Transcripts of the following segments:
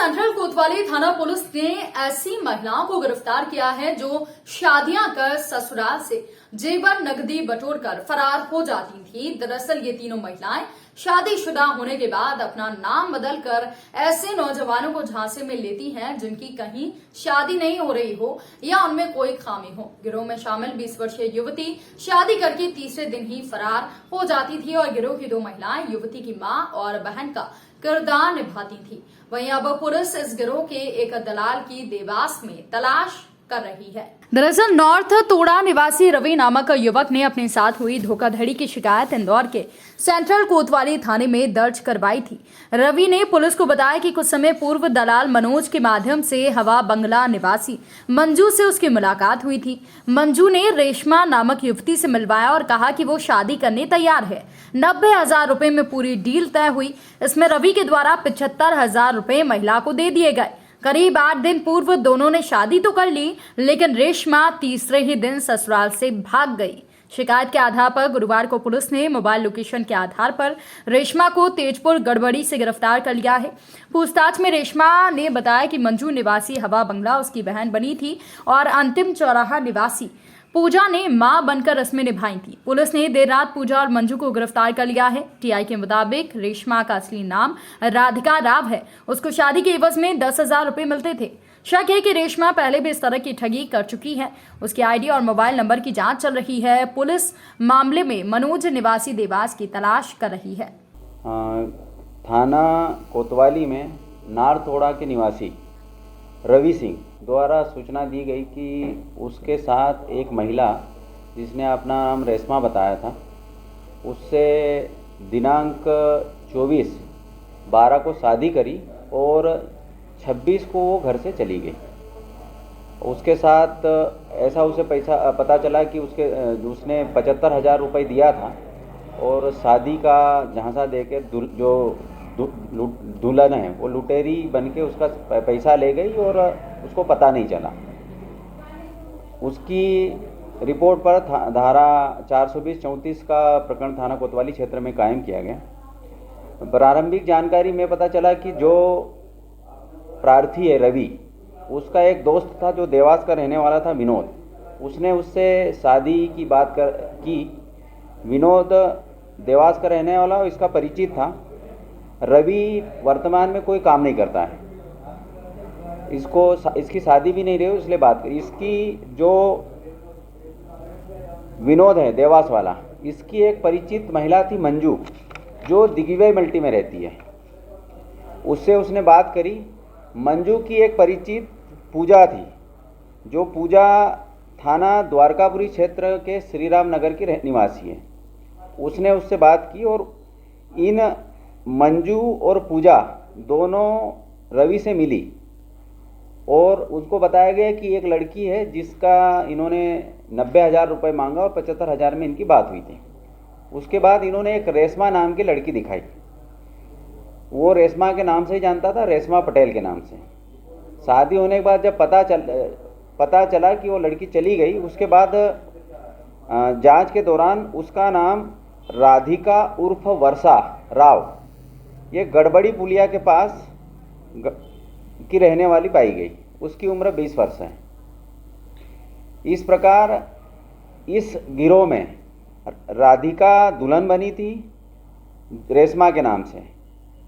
Central कोतवाली थाना police ने ऐसी महिलाओं को गिरफ्तार किया है जो शादियां कर ससुराल से जेवर नकदी बटोरकर फरार हो जाती थी। दरअसल ये तीनों महिलाएं शादीशुदा होने के बाद अपना नाम बदलकर ऐसे नौजवानों को झांसे में लेती हैं जिनकी कहीं शादी नहीं हो रही हो या उनमें कोई खामी हो। गिरोह में शामिल 20 वर्षीय युवती शादी करके तीसरे दिन ही फरार हो जाती थी और गिरोह की दो महिलाएं युवती की मां और बहन का किरदार निभाती थी। वहीं अब पुलिस इस गिरोह के एक दलाल की देवास में तलाश कर रही है। दरअसल नॉर्थ तोड़ा निवासी रवि नामक युवक ने अपने साथ हुई धोखाधड़ी की शिकायत इंदौर के सेंट्रल कोतवाली थाने में दर्ज करवाई थी। रवि ने पुलिस को बताया कि कुछ समय पूर्व दलाल मनोज के माध्यम से हवा बंगला निवासी मंजू से उसकी मुलाकात हुई थी। मंजू ने रेशमा नामक युवती से मिलवाया और कहा कि वो शादी करने तैयार है। 90,000 रुपए में पूरी डील तय हुई। इसमें रवि के द्वारा 75,000 रुपए महिला को दे दिए गए। करीब 8 दिन पूर्व दोनों ने शादी तो कर ली, लेकिन रेशमा तीसरे ही दिन ससुराल से भाग गई। शिकायत के आधार पर गुरुवार को पुलिस ने मोबाइल लोकेशन के आधार पर रेशमा को तेजपुर गड़बड़ी से गिरफ्तार कर लिया है। पूछताछ में रेशमा ने बताया कि मंजू निवासी हवा बंगला उसकी बहन बनी थी और अंतिम चौराहा निवासी पूजा ने मां बनकर रस्में निभाई थी। पुलिस ने देर रात पूजा और मंजू को गिरफ्तार कर लिया है। टीआई के मुताबिक रेशमा का असली नाम राधिका राव है। उसको शादी के एवज में 10,000 रुपए मिलते थे। शक है कि रेशमा पहले भी इस तरह की ठगी कर चुकी है। उसकी आईडी और मोबाइल नंबर की जांच चल रही है। पुलिस मामले में मनोज निवासी देवास की तलाश कर रही है। थाना कोतवाली में नारतोड़ा के निवासी रवि सिंह द्वारा सूचना दी गई कि उसके साथ एक महिला जिसने अपना नाम रेशमा बताया था, उससे दिनांक 24/12 को शादी करी और 26 को वो घर से चली गई। उसके साथ ऐसा उसे पैसा पता चला कि उसने 75,000 रुपये दिया था और शादी का झांसा देकर जो दुल्हन है वो लुटेरी बनके उसका पैसा ले गई और उसको पता नहीं चला। उसकी रिपोर्ट पर धारा 420-34 का प्रकरण थाना कोतवाली क्षेत्र में कायम किया गया। प्रारंभिक जानकारी में पता चला कि जो प्रार्थी है रवि, उसका एक दोस्त था जो देवास का रहने वाला था विनोद। उसने उससे शादी की बात की। विनोद देवास का रहने वाला, इसका परिचित था। रवि वर्तमान में कोई काम नहीं करता है, इसकी शादी भी नहीं रही, इसलिए बात करी। इसकी जो विनोद है देवास वाला, इसकी एक परिचित महिला थी मंजू, जो दिग्विजय मल्टी में रहती है। उससे उसने बात करी। मंजू की एक परिचित पूजा थी, जो पूजा थाना द्वारकापुरी क्षेत्र के श्री राम नगर की निवासी है। उसने उससे बात की और इन मंजू और पूजा दोनों रवि से मिली और उसको बताया गया कि एक लड़की है जिसका इन्होंने 90,000 रुपये मांगा और 75,000 में इनकी बात हुई थी। उसके बाद इन्होंने एक रेशमा नाम की लड़की दिखाई। वो रेशमा के नाम से ही जानता था, रेशमा पटेल के नाम से। शादी होने के बाद जब पता चला कि वो लड़की चली गई, उसके बाद जांच के दौरान उसका नाम राधिका उर्फ वर्षा राव, ये गड़बड़ी पुलिया के पास की रहने वाली पाई गई। उसकी उम्र 20 वर्ष है। इस प्रकार इस गिरोह में राधिका दुल्हन बनी थी रेशमा के नाम से,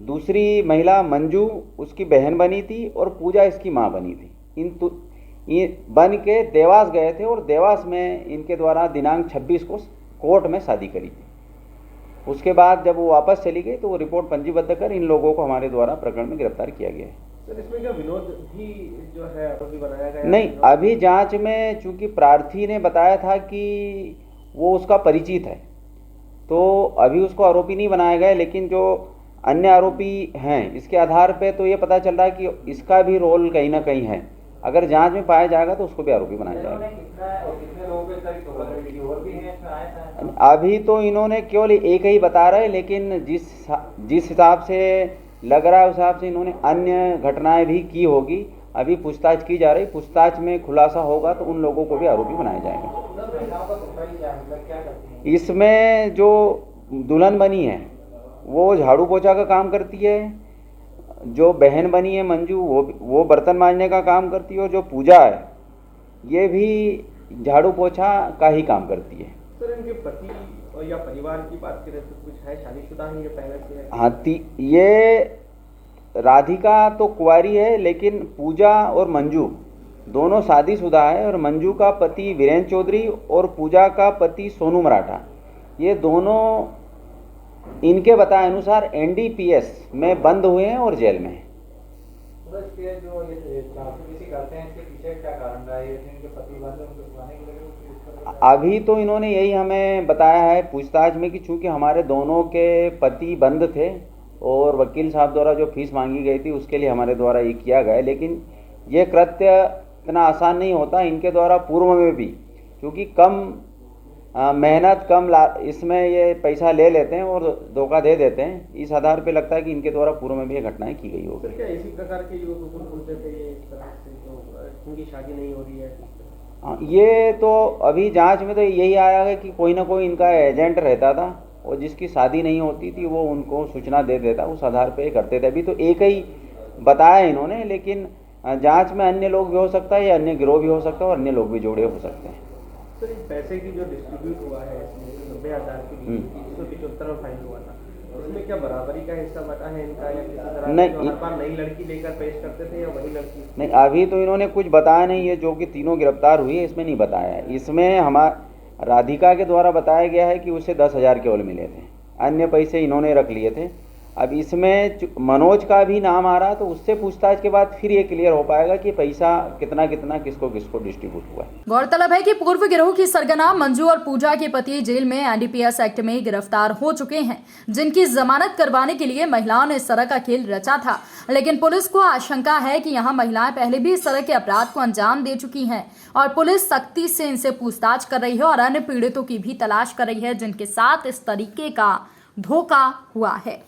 दूसरी महिला मंजू उसकी बहन बनी थी और पूजा इसकी मां बनी थी। इन बन के देवास गए थे और देवास में इनके द्वारा दिनांक 26 को कोर्ट में शादी करी थी। उसके बाद जब वो वापस चली गई तो वो रिपोर्ट पंजीबद्ध कर इन लोगों को हमारे द्वारा प्रकरण में गिरफ्तार किया गया है। सर, इसमें क्या विनोद भी जो है आरोपी बनाया गया? नहीं, अभी जांच में चूंकि प्रार्थी ने बताया था कि वो उसका परिचित है, तो अभी उसको आरोपी नहीं बनाया गया। लेकिन जो अन्य आरोपी हैं, इसके आधार पे तो ये पता चल रहा है कि इसका भी रोल कहीं ना कहीं है। अगर जांच में पाया जाएगा तो उसको भी आरोपी बनाया जाएगा। अभी तो इन्होंने केवल एक ही बता रहे, लेकिन जिस हिसाब से लग रहा है उस हिसाब से इन्होंने अन्य घटनाएं भी की होगी। अभी पूछताछ की जा रही। पूछताछ में खुलासा होगा तो उन लोगों को भी आरोपी बनाया जाएगा। इसमें जो दुल्हन बनी है वो झाड़ू पोछा का काम करती है। जो बहन बनी है मंजू वो बर्तन मांजने का काम करती है, और जो पूजा है ये भी झाड़ू पोछा का ही काम करती है। सर इनके पति और या परिवार की बात करें तो कुछ है, शादीशुदा है ये पहले से है? हाँ, ये राधिका तो कुंवारी है, लेकिन पूजा और मंजू दोनों शादीशुदा है, और मंजू का पति वीरेंद्र चौधरी और पूजा का पति सोनू मराठा, ये दोनों इनके बताए अनुसार एनडीपीएस में बंद हुए हैं और जेल में हैं। जो ये चाकू करते हैं इसके पीछे क्या कारण रहा है? इनके पति बंद उनको सुनाने के लिए अभी तो इन्होंने यही हमें बताया है पूछताछ में कि चूंकि हमारे दोनों के पति बंद थे और वकील साहब द्वारा जो फीस मांगी गई थी उसके लिए हमारे द्वारा ये किया गया, लेकिन ये कृत्य इतना आसान नहीं होता। इनके द्वारा पूर्व में भी क्योंकि कम मेहनत इसमें ये पैसा ले लेते हैं और धोखा दे देते हैं, इस आधार पे लगता है कि इनके द्वारा पूर्व में भी ये घटनाएं की गई होगी। सर क्या इसी प्रकार के युवक बोलते थे ये इस तरह से जो उनकी शादी नहीं हो रही है? हाँ, ये तो अभी जांच में तो यही आया है कि कोई ना कोई इनका एजेंट रहता था और जिसकी शादी नहीं होती थी वो उनको सूचना दे देता, उस आधार पे करते थे। अभी तो एक ही बताया इन्होंने, लेकिन जांच में अन्य लोग भी हो सकता है या अन्य गिरोह भी हो सकता है और अन्य लोग भी जुड़े हो सकते हैं। सर इस पैसे की जो डिस्ट्रीब्यूट हुआ है इसमें 90,000 की 375 में फाइन हुआ था, उसमें क्या बराबरी का हिस्सा बटा है इनका या किसी तरह नहीं, जो हर बार नई लड़की लेकर पेश करते थे या वही लड़की? नहीं, अभी तो इन्होंने कुछ बताया नहीं है। जो कि तीनों गिरफ्तार हुई है इसमें नहीं बताया है। इसमें राधिका के द्वारा बताया गया है कि उसे 10,000 केवल मिले थे, अन्य पैसे इन्होंने रख लिए थे। अब इसमें मनोज का भी नाम आ रहा है, तो उससे पूछताछ के बाद फिर ये क्लियर हो पाएगा कि पैसा कितना कितना किसको किसको डिस्ट्रीब्यूट हुआ है। गौरतलब है कि पूर्व गिरोह की सरगना मंजू और पूजा के पति जेल में एनडीपीएस एक्ट में गिरफ्तार हो चुके हैं, जिनकी जमानत करवाने के लिए महिलाओं ने इस तरह का खेल रचा था। लेकिन पुलिस को आशंका है कि यहाँ महिलाएं पहले भी इस तरह के अपराध को अंजाम दे चुकी हैं और पुलिस सख्ती से इनसे पूछताछ कर रही है और अन्य पीड़ितों की भी तलाश कर रही है जिनके साथ इस तरीके का धोखा हुआ है।